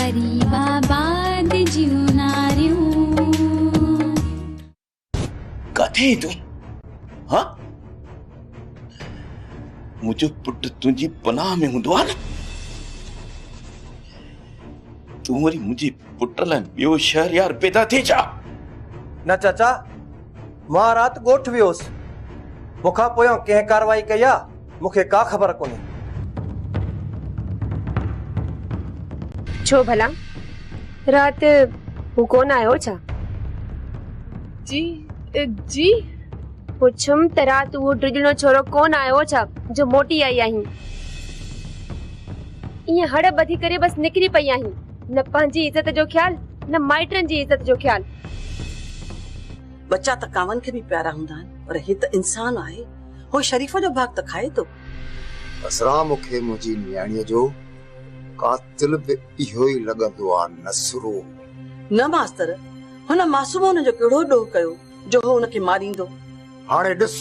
गरीबाबाद जीवनारियूं कथे तू हाँ मुझे पुट तुझी पनाह में हूंदो आहे न तू वरी मुझे पुट लाइ ॿियो शहरयार पैदा थी छा न चाचा मां रात ॻोठ वियोसि मुखां पोयां कंहिं कार्रवाई कई आहे मूंखे का ख़बर कोन्हे। छो भला रात वो कौन आयो छा? जी जी पुछम त रात वो ड्रिजनो छोरो कौन आयो छा जो मोटी आई आहीं? इए हड़ बधी करे बस निकरी पई आहीं न पंहिंजी इज्जत जो ख्याल न माइटरन जी इज्जत जो ख्याल। बच्चा त कावन के भी प्यारा हुंदा आहिनि पर ही त इंसान आहे हो शरीफ जो भाग त खाए तो। असरा मुखे मुंहिंजी न्याणीअ जो कातिल बि इहो ई लॻंदो आहे नसरो। न मास्तर हुन मासूम हुन जो कहिड़ो ॾोह कयो जो हो हुनखे मारींदो। हाणे ॾिस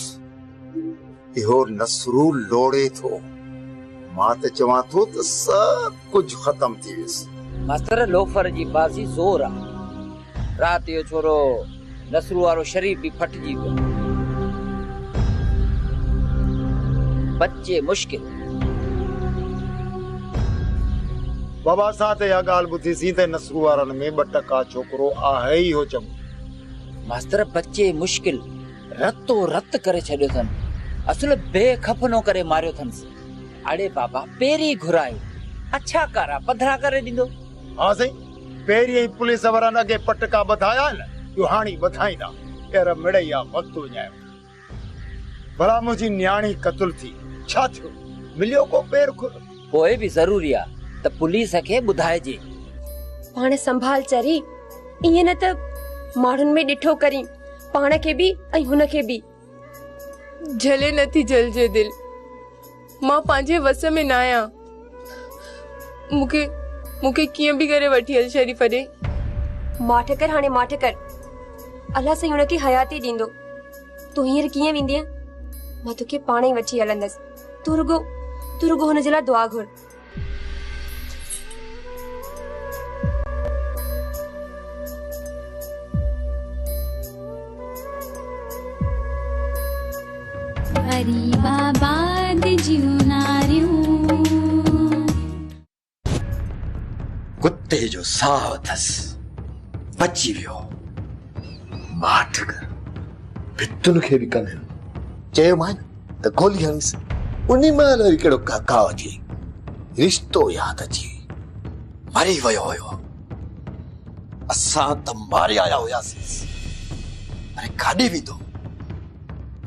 इहो नसरू लोड़े थो मां त चवां थो त सभु कुझु ख़तम थी वियुसि। मास्तर लोफर जी बाज़ी ज़ोर आहे रात जो छोरो नसरू वारो शरीफ भी फटजी वियो बच्चे मुश्किल। बाबा सां त इहा ॻाल्हि ॿुधीसीं त नसरू वारनि में 2% छोकिरो आहे ई हो चङो। मास्तर बच्चे मुश्किल रतो रत करे छॾियो अथनि असुल बेखफनो करे मारियो अथनि। अड़े बाबा पहिरीं घुरायो अच्छा कारा पधरा करे ॾींदो। हा साईं पहिरीं ई पुलिस वारनि अॻे पटका ॿधाया न इहो हाणे ॿधाईंदा एर मिड़ैया वक़्तु विञायो। भला मुंहिंजी न्याणी क़तल थी छा थियो मिलियो को पेर खुर पोइ बि ज़रूरी आहे त पुलिस खे ॿुधाइजे। पाण संभाल चरी इए न त माण्हुनि में ॾिठो करी पाण खे बि ऐं हुन खे बि। जले नथी जलजे दिल मां पंहिंजे वस में न आहियां। मूंखे कीअं बि करे वठी हल शरीफ ॾे। माठ कर हाणे माठ कर अल्लाह साईं हुनखे हयाती ॾींदो। तूं हींअर कीअं वेंदीअ मां तोखे पाण ई वठी हलंदसि। तू रुगो हुन जे लाइ दुआ घुर। गरीबाबाद जीवनारियूं कुत्ते जो साह अथसि बची वियो माठ कर भितुनि खे बि कनि चयोमांइ त गोली हणीसि उन महिल वरी कहिड़ो काका अची रिश्तो यादि अची मरी वियो हुयो। असां त मारे आया हुयासीं अरे काॾे वेंदो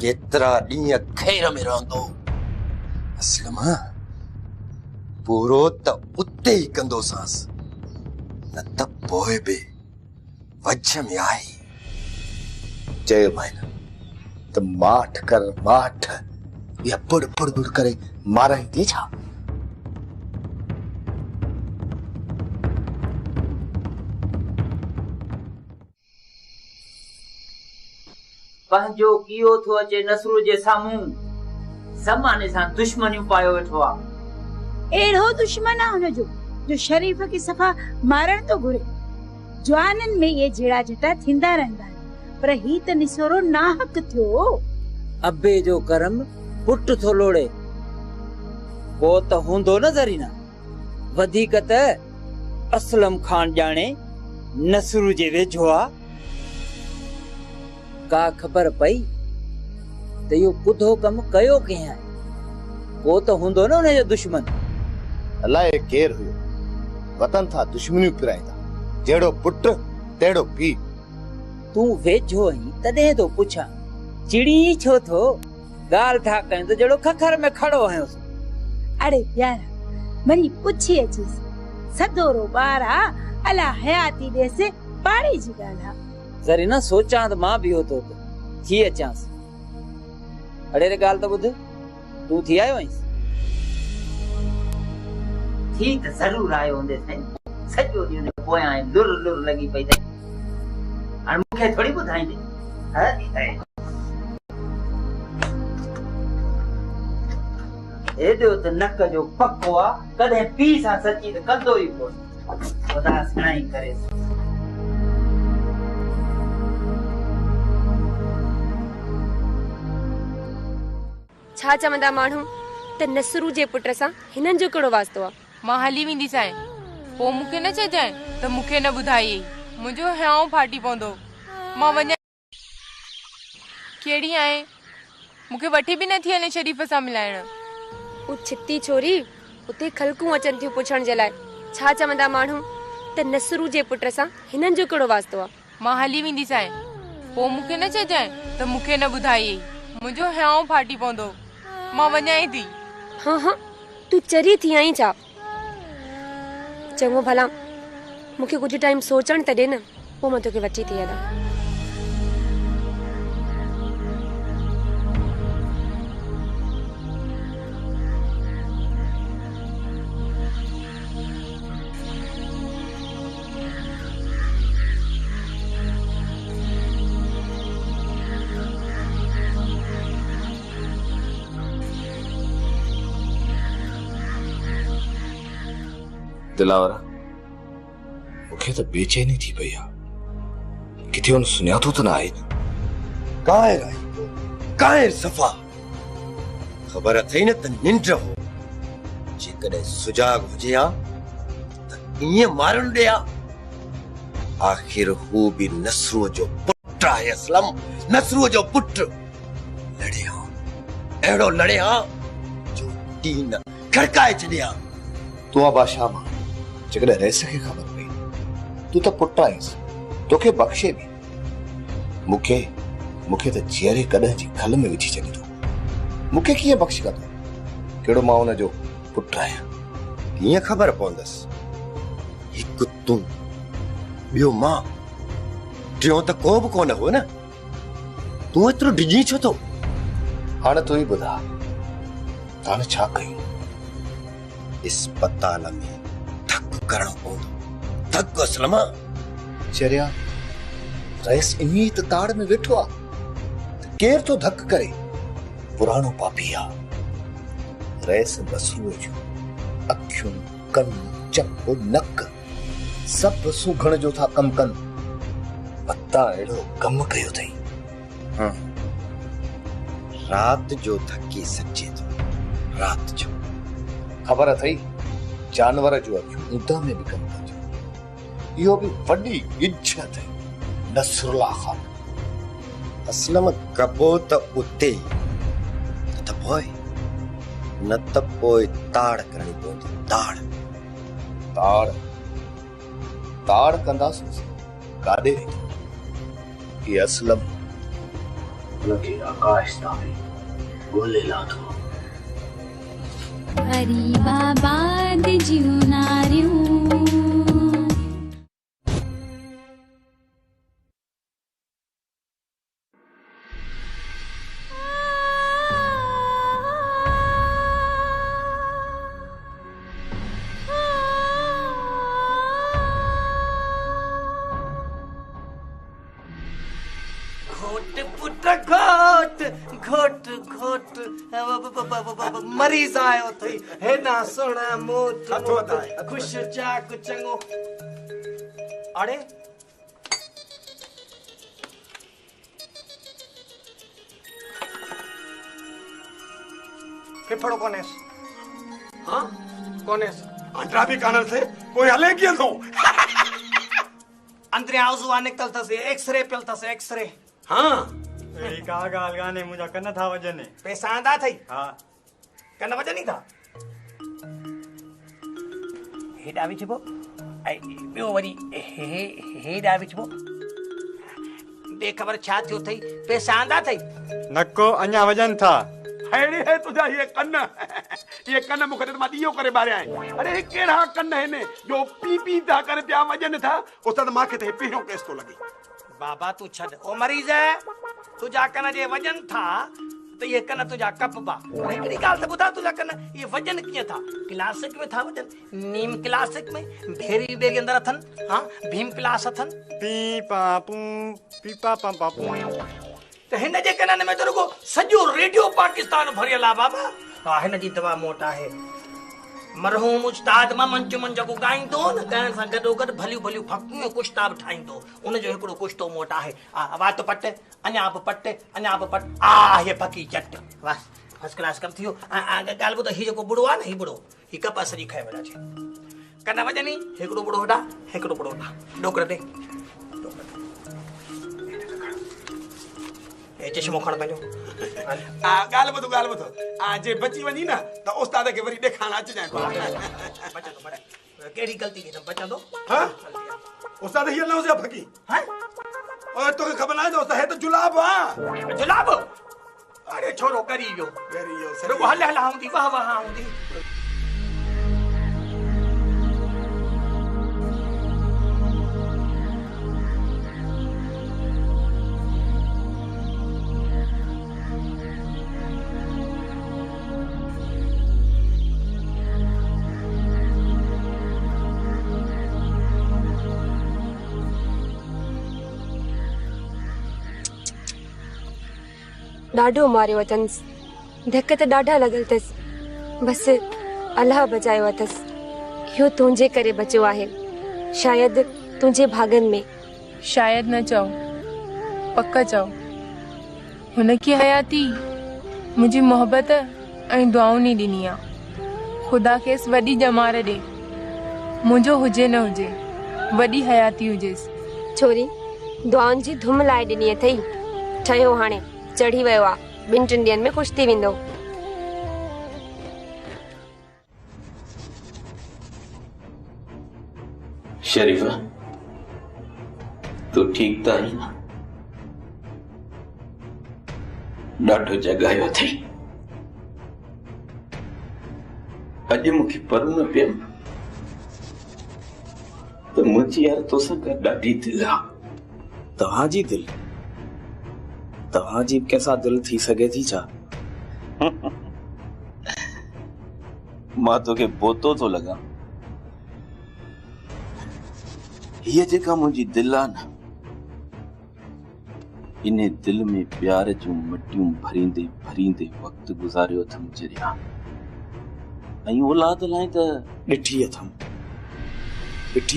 केतिरा ॾींहं खैर में रहंदो असलम पूरो त उते ई कंदोसांसि न त पोइ बि वझ में आई चयोमांइ न त माठ कर माठ इहा बुड़ बुड़ बुड़ करे माराईंदी छा। पंहिंजो कियो थो अचे नसरू जे साम्हूं ज़माने सां दुश्मनियूं पायो वेठो आहे। एड़ो दुश्मन आहे हुनजो जो शरीफ खे सफ़ा मारण तो घुरे। जवाननि में ये जड़ा जटा थींदा रहंदा आहिनि पर ही त निसोरो नाहक थियो। अबे जो करम पुट थो लोड़े को त हूंदो न ज़रीना वधीक त असलम खान ॼाणे नसरू जे वेझो आहे। का खबर पई त इहो पुधो कम कयो कंहिं आहे को त हूंदो न हुनजो दुश्मन। अलाए केर हुयो वतन था दुश्मनियूं पिराईंदा जहिड़ो पुट तहिड़ो पीउ। तूं वेझो आहीं तॾहिं तो पुछां चिड़ी छो थो ॻाल्हि था कयूं त जहिड़ो खखर में खड़ो आहियोसि। अड़े प्यारा मनी पुछी अचीस सदोरो ॿार आहे अला हयाती ॾेसि पाड़ी जी ॻाल्हि आहे। ज़रीना सोचां त मां बि होतो थी अचांसि। अड़े रे ॻाल्हि त ॿुध तूं थी आयो आहीं थी त ज़रूर आयो हूंदे साईं सॼो ॾींहुं हुन पोयां लुर लुर लॻी पई अथई हाणे मूंखे थोरी ॿुधाईंदे। हेॾो त नक जो पको आहे कॾहिं पीउ सां सची त कंदो ई कोन। खुदा सुणाई करे। छा चवंदा माण्हू त नसरू जे पुट सां हिननि जो कहिड़ो वास्तो आहे? मां हली वेंदी साईं, पोइ मूंखे न चइजांइ त मूंखे न ॿुधाई। मुंहिंजो हियांव फाटी पवंदो। मां वञा कहिड़ी आहे? मूंखे वठी बि नथी हले शरीफ़ सां मिलाइण। उ छिती छोरी उते खलकूं अचनि थियूं पुछण जे लाइ। छा चवंदा माण्हू त नसरू जे पुट सां हिननि जो कहिड़ो वास्तो आहे? मां हली वेंदी साईं, पोइ मूंखे न चइजांइ त मूंखे न ॿुधाई। मुंहिंजो हियांव फाटी पवंदो। मां वञाई थी। हाँ हाँ, तूं चरी थी आई छा? चङो भला मूंखे कुझु टाइम सोचण त ॾे न, पोइ मां तोखे वठी थी हलां। दिलावरा मूंखे त बेचैनी थी पई आहे। किथे हुन सुञातो त न आहे? कायर आई, कायर सफ़ा। ख़बर अथई न त निंड हो। जेकॾहिं सुजाग हुजे हा त ईअं मारण ॾे हा। आख़िर हू बि नसरूअ जो पुट आहे। असलम नसरूअ जो पुट लड़े हा, अहिड़ो लड़े हा जो टीन खड़काए छॾे हा। तूं आहे बादशाह मां, जेकॾहिं रईस खे ख़बर पई तूं त पुट आहींसि, तोखे बख़्शे बि। मूंखे त जीअरे कॾहिं जी खल में विझी छॾींदो। मूंखे कीअं बख़्श कंदो? कहिड़ो मां हुन जो पुट आहियां? कीअं ख़बर पवंदसि? हिकु तूं, ॿियो मां, टियों त को बि कोन हो न। तूं एतिरो डिॼी छो थो? हाणे तूं ई ॿुधा, हाणे छा कयूं? इस्पताल में धक करणो पवंदो। धक असलमा। चरिया रईस इन्ही त ताड़ में वेठो आहे, केर तो धक करे? पुराणो पापी आहे। रईस नसरूअ जूं अखियूं, कन, चप, नक सभु सूघण जो था कम कनि। पता अहिड़ो कम कयो अथई। रात जो धकी सचे थो, रात जो। ख़बर अथई जानवर जो अखियूं ऊंधा में भी कम कनि। इहो भी वॾी इज्जत है नसरुल्लाह खान। असलम कबो त उते त पोइ न त पोइ ताड़ करणी पवंदी। ताड़ कंदासीं। काॾे वेंदो? ये असलम हुनखे आकाश ताईं ॻोल्हे लाथो। गरीबाबाद जूं नारियूं। घोट घोट मरीज आयो थई। हे ना सोना मोट खुश चाक चंगो। अरे फेफड़ो कोनेस? हाँ कोनेस। अंडा भी कानल थे कोई हले किया तो अंदरे आवाज़ निकल थसे। एक्सरे पियल थसे एक्सरे। हाँ एड़ी का गाल गाने मुझा कन था वजने। पैसा आंदा थई? हाँ कन वजनी था। हेडा विचबो आई बियो वरी हेडा विचबो। बेखबर छा थियो थई? पैसा आंदा थई? नको अञा वजन था। हेड़ी है तुझा ये कन्न मुखे त मां दियो करे बारे आए। अरे हे केड़ा कन्न है ने जो पी पी था करे पिया वजन था। उस्ताद मां के ते पहिरियों केस तो लगी। बाबा तू छड़ ओ मरीज है तुझा कन जे वजन था तो ये कन तुझा कप बा। हिकड़ी गाल त बुधा तुझा कन ये वजन किए था? क्लासिक में था वजन? नीम क्लासिक में भेरी बे के अंदर अथन। हां भीम क्लास अथन। पी पापू पी पापा पापू तो हिन जे कन में तो रुगो सजो रेडियो पाकिस्तान भरियल आ बाबा। हां हिन जी दवा मोटा है। मरहूम उस्ताद ममन चुमन जेको ॻाईंदो न ॻाइण सां गॾोगॾु भलियूं भलियूं फ़क़ूं कुश्ता बि ठाहींदो उन जो हिकिड़ो कुश्तो मूं वटि आहे वात पट अञा बि पट हे पकी चट बस फर्स्ट क्लास कमु थी वियो ॻाल्हि ॿुधो हीउ जेको बुढ़ो आहे न हीउ बुढ़ो हीउ कपास सॼी खाए वेठा छे कन वञनि हिकिड़ो बुढ़ो होॾा हिकिड़ो बुढ़ो होॾा ॾोकड़ ॾे चश्मो खण पंहिंजो ॻाल्हि ॿुधो जे बची वञी न त उस्ताद खे वरी ॾेखारण अचिजांइ कहिड़ी ग़लती थी बचंदो उस्ताद हीअ न हुजे फकी ओए तोखे ख़बर न आहे त हे त जुलाब आहे जुलाब अरे छोरो करी वियो रुगो हल हूंदी वाह हूंदी ॾाढो मारियो अथसि धक त ॾाढा लॻल अथसि बसि अलाह बचायो अथसि इहो तुंहिंजे करे बचियो आहे शायदि तुंहिंजे भागनि में शायदि न चओ पक चओ हुनखे हयाती मुंहिंजी मोहबत ऐं दुआऊं नी ॾिनी आहे ख़ुदा खेसि वॾी ॼमार ॾे मुंहिंजो हुजे न हुजे वॾी हयाती हुजेसि छोरी दुआउनि जी धुम लाइ ॾिनी अथई ठहियो हाणे चढ़ी वियो आहे 2-3 ॾींहंनि में ख़ुशि थी वेंदो शरीफा तू ठीक त आहीं न ॾाढो जॻायो अथई अॼु मूंखे पढ़ न पियो त मुंहिंजी यार तोसां गॾु ॾाढी दिलि आहे तव्हांजी दिलि तव्हांजी कंहिंसां दिलि थी सघे थी छा मां तोखे बोतो थो लॻां हीअ जेका मुंहिंजी दिलि आहे न इन दिलि में प्यार जूं मटियूं भरींदे भरींदे वक़्तु गुज़ारियो अथमि जरिया ऐं औलाद लाइ त ॾिठी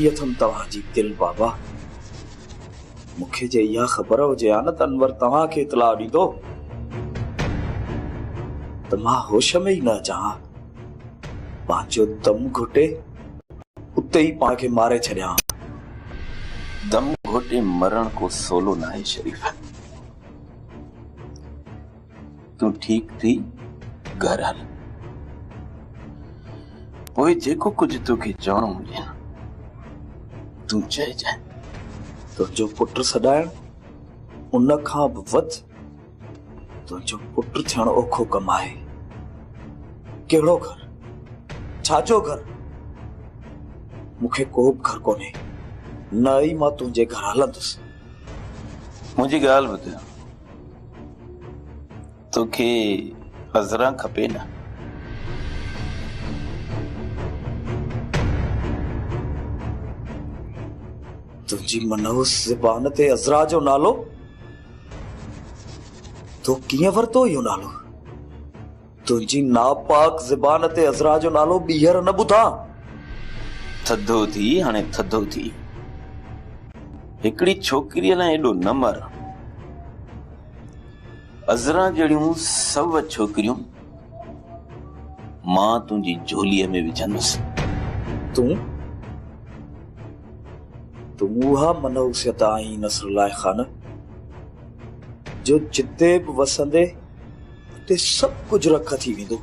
अथमि तव्हांजी दिलि बाबा मूंखे जे इहा ख़बर हुजे हा न त अनवर तव्हांखे इतलाह ॾींदो त मां होश में ई न अचां पंहिंजो दम घुटे उते ई पाण खे मारे छॾियां दम घोटे मरण को सोलो ना है शरीफ तू ठीक थी घर हल पोइ जेको कुछ तोखे चवणो हुजे न तू चइजांइ तुंहिंजो पुट सॾाइण उन खां बि वधि तुंहिंजो पुट थियण औखो कमु आहे कहिड़ो घर छाजो घर मूंखे को बि घर कोन्हे न ई मां तुंहिंजे घर हलंदुसि मुंहिंजी ॻाल्हि ॿुध तोखे अज़रा खपे न तुंहिंजी मनहूस ज़बान ते अज़रा जो नालो तो कीअं वरितो इहो नालो तुंहिंजी नापाक ज़बान ते अज़रा जो नालो ॿीहर न ॿुधां थधो थी हाणे थधो थी हिकिड़ी छोकिरीअ लाइ एॾो न मर अज़रा जहिड़ियूं सभ छोकिरियूं मां तुंहिंजी झोलीअ में विझंदुसि तूं उहा मनहूसियत आहीं नसरुल्लाह ख़ान जो जिते बि वसंदे उते सभु कुझु रख थी वेंदो